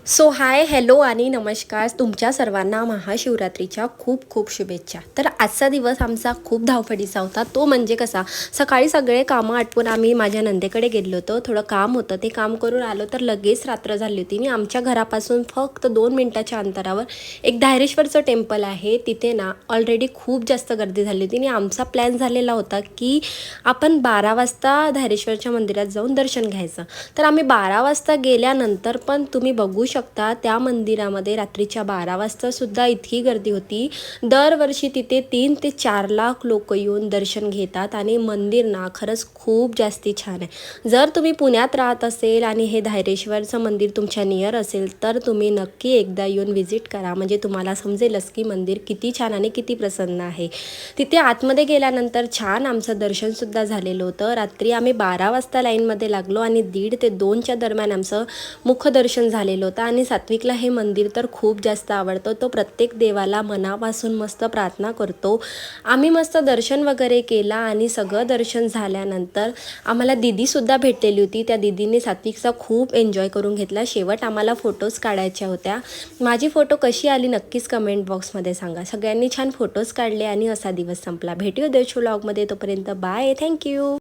So hi hello आणि नमस्कार. तुमच्या सर्वांना महाशिवरात्रीच्या खूप खूप शुभेच्छा. तर आजचा दिवस आमचा खूप धावपळीचा होता. तो म्हणजे कसा, सकाळी सगळे कामं आटपून आम्ही माझ्या नंदेकडे गेलो होतो. थोडं काम होतं, ते काम करून आलो तर लगेच रात्र झाली होती. आणि आमच्या घरापासून फक्त 2 मिनिटाच्या अंतरावर एक धायरेश्वरचं टेम्पल आहे. तिथे ना ऑलरेडी खूप जास्त गर्दी झाली होती आणि आमचा प्लॅन झालेला होता की आपण 12 वाजता धायरेश्वरच्या मंदिरात जाऊन दर्शन घ्यायचं. तर आम्ही 12 वाजता गेल्यानंतर पण तुम्ही बघू शकता त्या मंदिरामध्ये रात्रीच्या 12 वाजता सुद्धा इतकी गर्दी होती. दरवर्षी तिथे 3 ते 4 लाख लोक येऊन दर्शन घेतात आणि मंदिर ना खरंच खूप जास्ती छान आहे. जर तुम्ही पुण्यात राहत असेल आणि हे धायरेश्वरचं मंदिर तुमच्या नियर असेल तर तुम्ही नक्की एकदा येऊन व्हिजिट करा, म्हणजे तुम्हाला समजेलच की मंदिर किती छान आणि किती प्रसन्न आहे. तिथे आतमध्ये गेल्यानंतर छान आमचं दर्शनसुद्धा झालेलं होतं. रात्री आम्ही 12 वाजता लाईनमध्ये लागलो आणि 1:30 ते 2च्या दरम्यान आमचं मुखदर्शन झालेलं होतं. आणि सात्विकला हे मंदिर तर खूप जास्त आवडतं. तो प्रत्येक देवाला मनापासून मस्त प्रार्थना करतो. आम्ही मस्त दर्शन वगैरे केला आणि सगळं दर्शन झाल्यानंतर आम्हाला दीदीसुद्धा भेटलेली होती. त्या दीदीने सात्विकचा खूप एन्जॉय करून घेतला. शेवट आम्हाला फोटोज काढायच्या होत्या. माझी फोटो कशी आली नक्कीच कमेंट बॉक्समध्ये सांगा. सगळ्यांनी छान फोटोज काढले आणि असा दिवस संपला. भेटूया देवच्या व्लॉगमध्ये. तोपर्यंत बाय. थँक्यू.